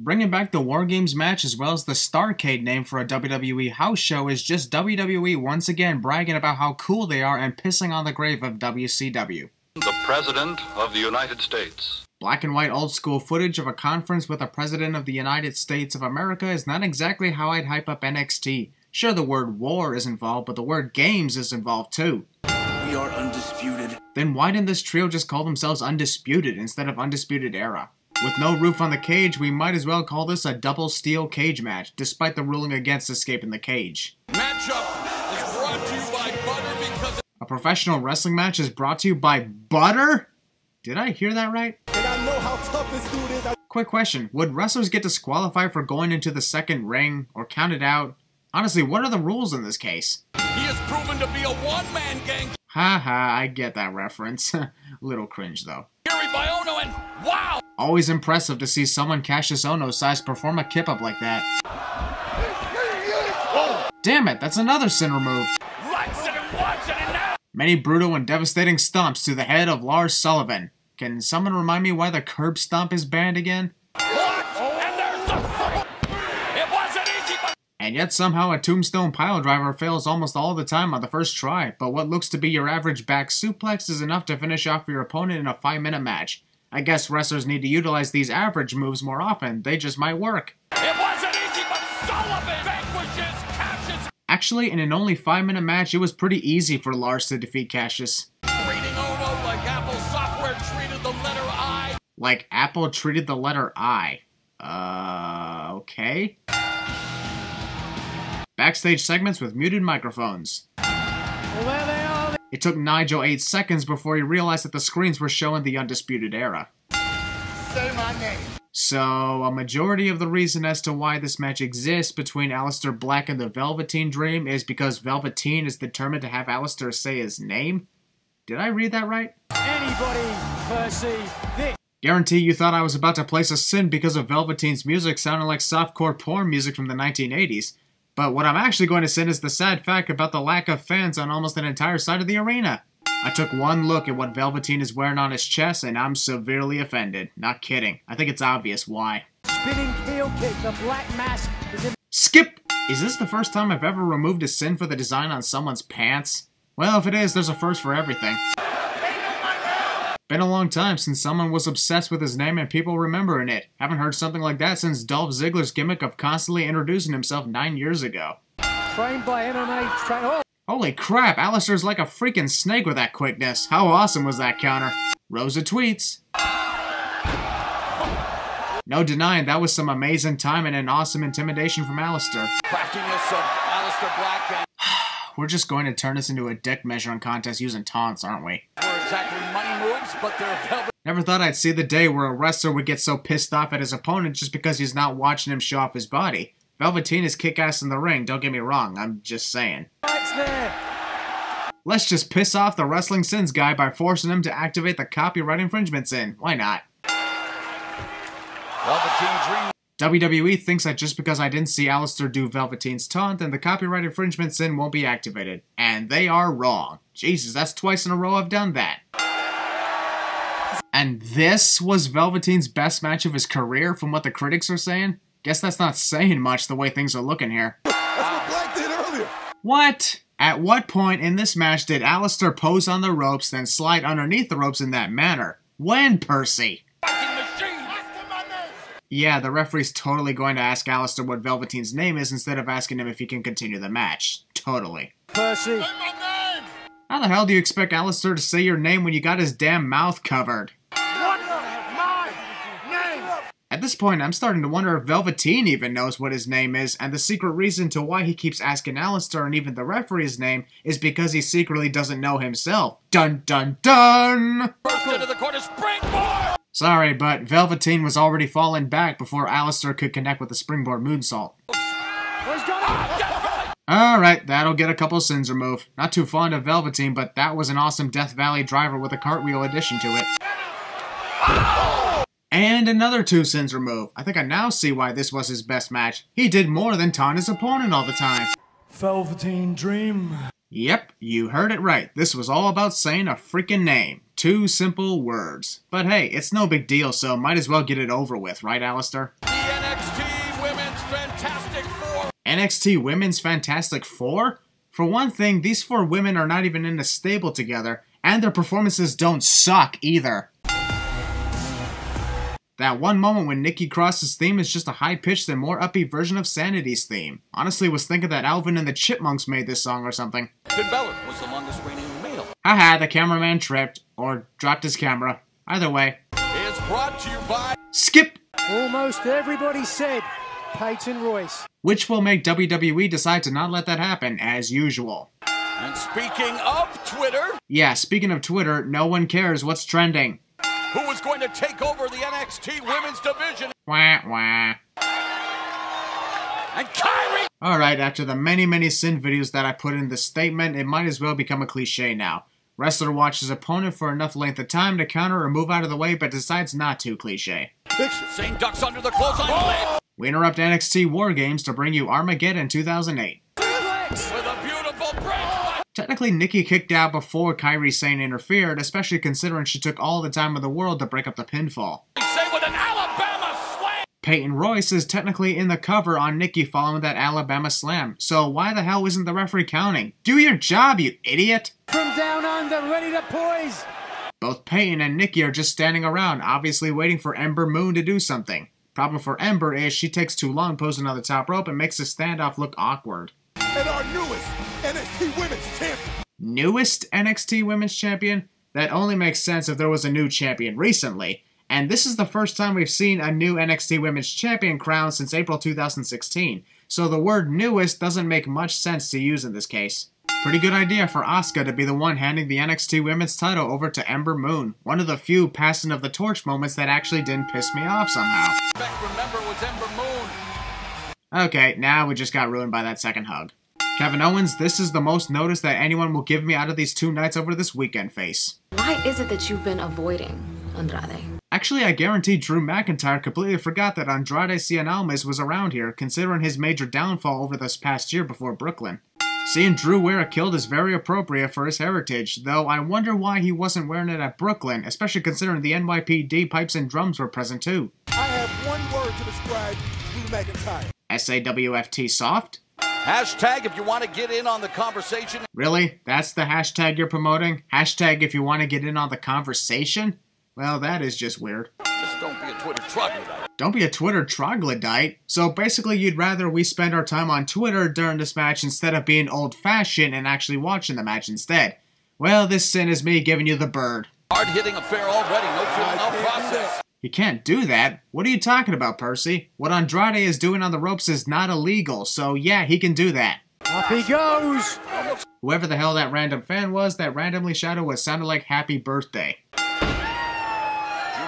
Bringing back the WarGames match as well as the Starrcade name for a WWE house show is just WWE once again bragging about how cool they are and pissing on the grave of WCW. The President of the United States. Black and white old school footage of a conference with the President of the United States of America is not exactly how I'd hype up NXT. Sure, the word war is involved, but the word games is involved too. We are undisputed. Then why didn't this trio just call themselves Undisputed instead of Undisputed Era? With no roof on the cage, we might as well call this a double steel cage match, despite the ruling against escaping the cage. Matchup is brought to you by Butter because... A professional wrestling match is brought to you by Butter? Did I hear that right? And I know how tough this dude is. Quick question, would wrestlers get disqualified for going into the second ring, or counted out? Honestly, what are the rules in this case? He has proven to be a one-man gang. Haha, I get that reference. Little cringe though. Carried by Ono and wow! Always impressive to see someone Cassius Ohno size perform a kip-up like that. Damn it, that's another Sinner move. Likes it and wants it and now! Many brutal and devastating stomps to the head of Lars Sullivan. Can someone remind me why the curb stomp is banned again? What? And there's the... It wasn't easy, but... And yet somehow a tombstone piledriver fails almost all the time on the first try, but what looks to be your average back suplex is enough to finish off your opponent in a 5-minute match. I guess wrestlers need to utilize these average moves more often, they just might work. It wasn't easy, but Sullivan vanquishes Cassius! Actually, in an only 5-minute match, it was pretty easy for Lars to defeat Cassius. Treating Ono like Apple software treated the letter I. Like Apple treated the letter I. Okay. Backstage segments with muted microphones. Well, there they are. It took Nigel 8 seconds before he realized that the screens were showing the Undisputed Era. Say my name. So, a majority of the reason as to why this match exists between Alistair Black and the Velveteen Dream is because Velveteen is determined to have Alistair say his name? Did I read that right? Anybody perceive this? Guarantee you thought I was about to place a sin because of Velveteen's music sounding like softcore porn music from the 1980s. But what I'm actually going to sin is the sad fact about the lack of fans on almost an entire side of the arena. I took one look at what Velveteen is wearing on his chest and I'm severely offended. Not kidding. I think it's obvious why. Spinning heel kick, the black mask is in... Skip! Is this the first time I've ever removed a sin for the design on someone's pants? Well, if it is, there's a first for everything. Been a long time since someone was obsessed with his name and people remembering it. Haven't heard something like that since Dolph Ziggler's gimmick of constantly introducing himself 9 years ago. Trained by MMA trainer. Holy crap, Alistair's like a freaking snake with that quickness. How awesome was that counter? Rosa tweets. No denying that was some amazing timing and awesome intimidation from Alistair. Craftiness of Alistair Black and... We're just going to turn this into a dick measuring contest using taunts, aren't we? Were exactly money moves, but they're velvet. Never thought I'd see the day where a wrestler would get so pissed off at his opponent just because he's not watching him show off his body. Velveteen is kick-ass in the ring, don't get me wrong, I'm just saying. Right there. Let's just piss off the Wrestling Sins guy by forcing him to activate the copyright infringement sin. Why not? Velveteen Dream. WWE thinks that just because I didn't see Alistair do Velveteen's taunt, then the copyright infringement sin won't be activated. And they are wrong. Jesus, that's twice in a row I've done that. And this was Velveteen's best match of his career from what the critics are saying? Guess that's not saying much the way things are looking here. That's what Black did earlier. What? At what point in this match did Alistair pose on the ropes, then slide underneath the ropes in that manner? When, Percy? Yeah, the referee's totally going to ask Alistair what Velveteen's name is instead of asking him if he can continue the match. Totally. Percy. How the hell do you expect Alistair to say your name when you got his damn mouth covered? What's my name? At this point, I'm starting to wonder if Velveteen even knows what his name is, and the secret reason to why he keeps asking Alistair and even the referee's name is because he secretly doesn't know himself. Dun dun dun! Burst into the corner, springboard! Sorry, but Velveteen was already falling back before Alistair could connect with the springboard moonsault. Alright, that'll get a couple sins removed. Not too fond of Velveteen, but that was an awesome Death Valley driver with a cartwheel addition to it. And another 2 sins removed. I think I now see why this was his best match. He did more than taunt his opponent all the time. Velveteen Dream. Yep, you heard it right. This was all about saying a freaking name. 2 simple words. But hey, it's no big deal, so might as well get it over with, right, Alistair? The NXT NXT Women's Fantastic Four? For one thing, these 4 women are not even in a stable together, and their performances don't suck either. That one moment when Nikki Cross's theme is just a high-pitched and more upbeat version of Sanity's theme. Honestly, was thinking that Alvin and the Chipmunks made this song or something. Finn Balor was the longest reigning male. Haha, the cameraman tripped, or dropped his camera. Either way. Is brought to you by... Skip! Almost everybody said Peyton Royce. Which will make WWE decide to not let that happen, as usual. And speaking of Twitter... Yeah, speaking of Twitter, no one cares what's trending. Who is going to take over the NXT Women's Division? Wah, wah. And Kyrie! Alright, after the many Sin videos that I put in this statement, it might as well become a cliche now. Wrestler watches opponent for enough length of time to counter or move out of the way, but decides not to cliche. Sane ducks under the clothesline. We interrupt NXT WarGames to bring you Armageddon 2008. With a beautiful break. Technically, Nikki kicked out before Kairi Sane interfered, especially considering she took all the time in the world to break up the pinfall. Same with an Alabama slam. Peyton Royce is technically in the cover on Nikki following that Alabama slam, so why the hell isn't the referee counting? Do your job, you idiot! From down under, ready to poise. Both Peyton and Nikki are just standing around, obviously waiting for Ember Moon to do something. Problem for Ember is she takes too long posing on the top rope and makes the standoff look awkward. And our newest NXT Women's Champion. Newest NXT Women's Champion? That only makes sense if there was a new champion recently. And this is the first time we've seen a new NXT Women's Champion crowned since April 2016. So the word newest doesn't make much sense to use in this case. Pretty good idea for Asuka to be the one handing the NXT Women's title over to Ember Moon. One of the few passing of the torch moments that actually didn't piss me off somehow. Remember was Ember Moon. Okay, now we just got ruined by that second hug. Kevin Owens, this is the most notice that anyone will give me out of these 2 nights over this weekend face. Why is it that you've been avoiding Andrade? Actually, I guarantee Drew McIntyre completely forgot that Andrade Cien Almas was around here, considering his major downfall over this past year before Brooklyn. Seeing Drew wear a kilt is very appropriate for his heritage, though I wonder why he wasn't wearing it at Brooklyn, especially considering the NYPD pipes and drums were present too. I have one word to describe Drew McIntyre. SAWFT soft? Hashtag if you want to get in on the conversation. Really? That's the hashtag you're promoting? Hashtag if you want to get in on the conversation? Well, that is just weird. Just don't be a Twitter troglodyte. Don't be a Twitter troglodyte. So basically you'd rather we spend our time on Twitter during this match instead of being old-fashioned and actually watching the match instead. Well, this sin is me giving you the bird. Hard hitting affair already, no feeling, no process. You can't do that. What are you talking about, Percy? What Andrade is doing on the ropes is not illegal, so yeah, he can do that. Up he goes. Whoever the hell that random fan was that randomly shouted what sounded like happy birthday. Drew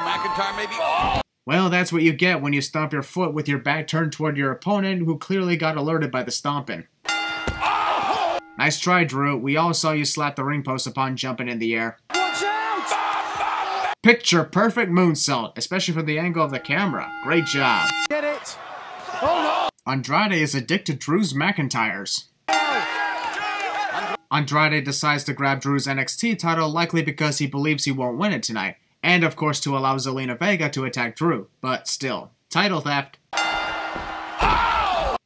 McIntyre maybe. Oh! Well, that's what you get when you stomp your foot with your back turned toward your opponent who clearly got alerted by the stomping. Oh! Nice try, Drew. We all saw you slap the ring post upon jumping in the air. Watch out! Picture perfect moonsault, especially from the angle of the camera. Great job. Get it. Oh no. Andrade is addicted to Drew's McIntyres. Andrade decides to grab Drew's NXT title likely because he believes he won't win it tonight. And of course to allow Zelina Vega to attack Drew. But still, title theft.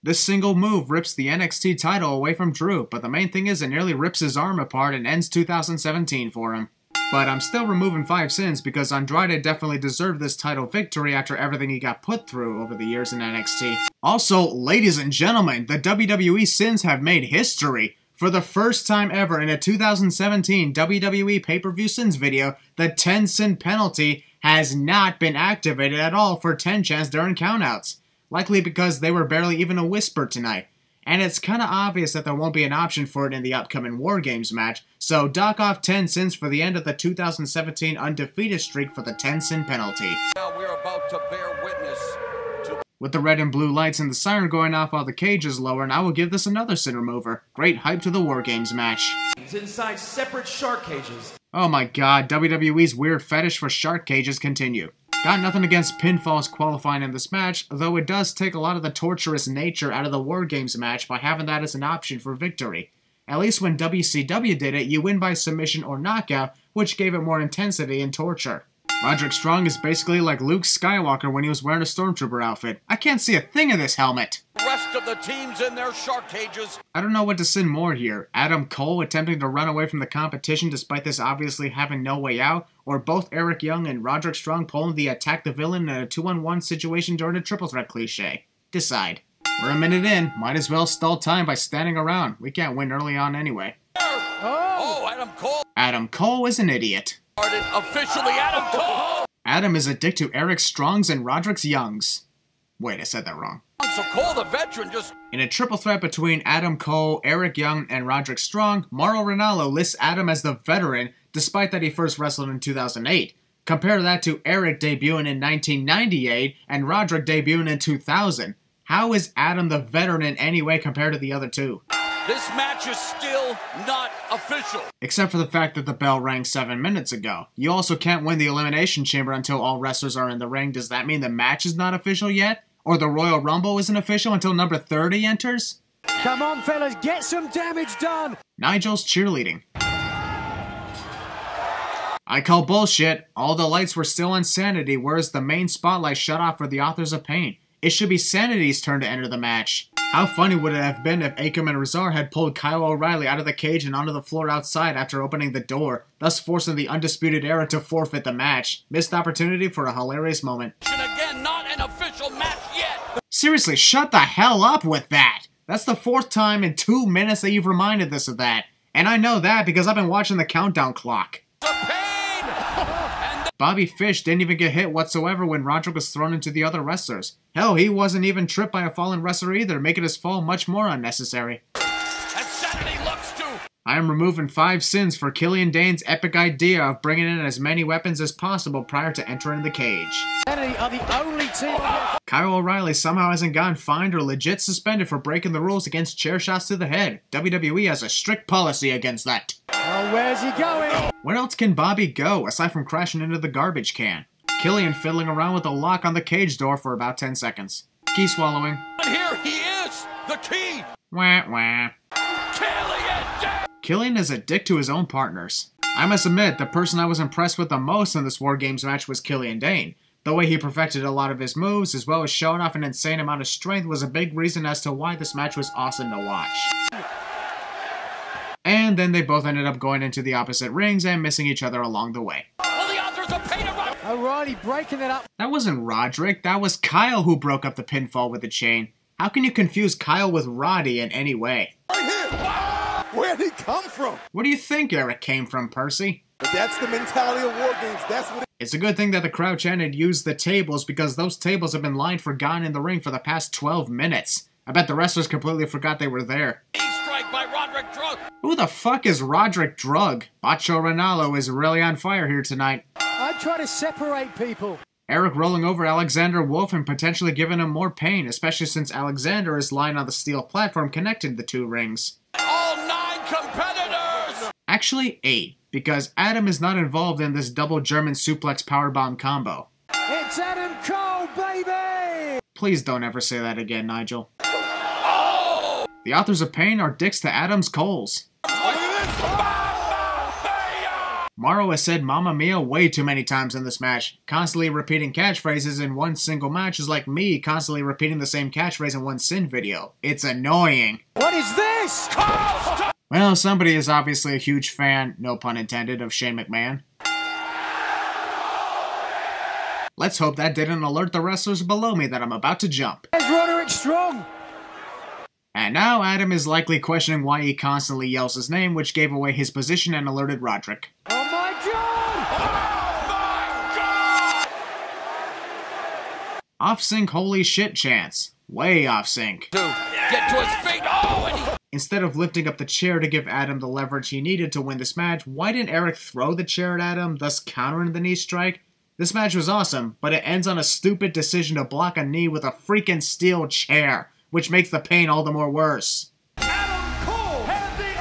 This single move rips the NXT title away from Drew, but the main thing is it nearly rips his arm apart and ends 2017 for him. But I'm still removing 5 sins because Andrade definitely deserved this title victory after everything he got put through over the years in NXT. Also, ladies and gentlemen, the WWE Sins have made history. For the first time ever in a 2017 WWE pay-per-view Sins video, the 10 sin penalty has not been activated at all for 10 chants during countouts. Likely because they were barely even a whisper tonight. And it's kinda obvious that there won't be an option for it in the upcoming WarGames match, so dock off 10 sins for the end of the 2017 undefeated streak for the 10 sin penalty. Now we're about to bear witness to... With the red and blue lights and the siren going off while the cage is lowering, I will give this another sin remover. Great hype to the WarGames match. Inside separate shark cages. Oh my god, WWE's weird fetish for shark cages continue. Got nothing against pinfalls qualifying in this match, though it does take a lot of the torturous nature out of the WarGames match by having that as an option for victory. At least when WCW did it, you win by submission or knockout, which gave it more intensity and torture. Roderick Strong is basically like Luke Skywalker when he was wearing a Stormtrooper outfit. I can't see a thing of this helmet. Rest rest of the teams in their shark cages. I don't know what to sin more here. Adam Cole attempting to run away from the competition despite this obviously having no way out, or both Eric Young and Roderick Strong pulling the attack the villain in a 2-on-1 situation during a triple threat cliche. Decide. We're a minute in, might as well stall time by standing around. We can't win early on anyway. Oh, Adam Cole. Adam Cole is an idiot. Officially Adam Cole. Adam is a dick to Eric Strong's and Roderick Young's. Wait, I said that wrong. So Cole, the veteran, just... In a triple threat between Adam Cole, Eric Young, and Roderick Strong, Mauro Ranallo lists Adam as the veteran, despite that he first wrestled in 2008. Compare that to Eric debuting in 1998 and Roderick debuting in 2000. How is Adam the veteran in any way compared to the other two? This match is still not official. Except for the fact that the bell rang 7 minutes ago. You also can't win the Elimination Chamber until all wrestlers are in the ring. Does that mean the match is not official yet? Or the Royal Rumble isn't official until number 30 enters? Come on, fellas, get some damage done. Nigel's cheerleading. I call bullshit. All the lights were still on Sanity, whereas the main spotlight shut off for the Authors of Pain. It should be Sanity's turn to enter the match. How funny would it have been if Akam and Razar had pulled Kyle O'Reilly out of the cage and onto the floor outside after opening the door, thus forcing the Undisputed Era to forfeit the match. Missed opportunity for a hilarious moment. Again, not an official match yet. Seriously, shut the hell up with that! That's the 4th time in 2 minutes that you've reminded us of that. And I know that because I've been watching the countdown clock. The pain! Bobby Fish didn't even get hit whatsoever when Roderick was thrown into the other wrestlers. Hell, he wasn't even tripped by a fallen wrestler either, making his fall much more unnecessary. And Sanity looks to... I am removing 5 sins for Killian Dane's epic idea of bringing in as many weapons as possible prior to entering the cage. Sanity are the only team. Kyle O'Reilly somehow hasn't gotten fined or legit suspended for breaking the rules against chair shots to the head. WWE has a strict policy against that. Oh, where's he going? Where else can Bobby go, aside from crashing into the garbage can? Killian fiddling around with a lock on the cage door for about 10 seconds. Key swallowing. And here he is! The key! Wah wah. Killian! Killian is a dick to his own partners. I must admit, the person I was impressed with the most in this WarGames match was Killian Dane. The way he perfected a lot of his moves, as well as showing off an insane amount of strength, was a big reason as to why this match was awesome to watch. And then they both ended up going into the opposite rings and missing each other along the way. Well, the Authors of Pain are... O'Reilly breaking it up. That wasn't Roderick, that was Kyle who broke up the pinfall with the chain. How can you confuse Kyle with Roddy in any way? Right here! Where'd he come from? Where do you think Eric came from, Percy? But that's the mentality of WarGames. That's what It's a good thing that the crowd chanted use the tables because those tables have been lined for Gone in the Ring for the past 12 minutes. I bet the wrestlers completely forgot they were there. Strike by Roderick Drug. Who the fuck is Roderick Drug? Bacho Ranallo is really on fire here tonight. I try to separate people. Eric rolling over Alexander Wolf and potentially giving him more pain, especially since Alexander is lying on the steel platform connecting the 2 rings. All 9 competitors! Actually, 8, because Adam is not involved in this double German suplex powerbomb combo. It's Adam Cole, baby! Please don't ever say that again, Nigel. Oh! The Authors of Pain are dicks to Adam's Coles. Mauro has said Mamma Mia way too many times in this match. Constantly repeating catchphrases in one single match is like me constantly repeating the same catchphrase in one Sin video. It's annoying. What is this? Well, somebody is obviously a huge fan, no pun intended, of Shane McMahon. Let's hope that didn't alert the wrestlers below me that I'm about to jump. There's Roderick Strong. And now Adam is likely questioning why he constantly yells his name, which gave away his position and alerted Roderick. Oh my god! Oh my god! Off sync holy shit chants. Way off sync. Dude, get to his feet! Oh, and he... Instead of lifting up the chair to give Adam the leverage he needed to win this match, why didn't Eric throw the chair at Adam, thus countering the knee strike? This match was awesome, but it ends on a stupid decision to block a knee with a freaking steel chair, which makes the pain all the more worse. Adam Cole has the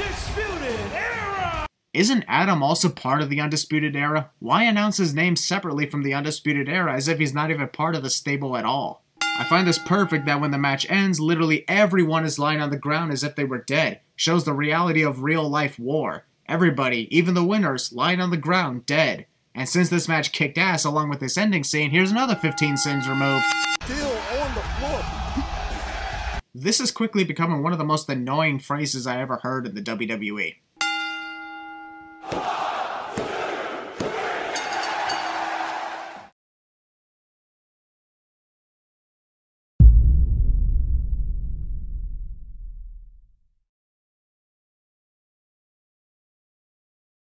Undisputed Era! Isn't Adam also part of the Undisputed Era? Why announce his name separately from the Undisputed Era as if he's not even part of the stable at all? I find this perfect that when the match ends, literally everyone is lying on the ground as if they were dead. Shows the reality of real-life war. Everybody, even the winners, lying on the ground, dead. And since this match kicked ass along with this ending scene, here's another 15 sins removed. still on the floor. This is quickly becoming one of the most annoying phrases I ever heard in the WWE.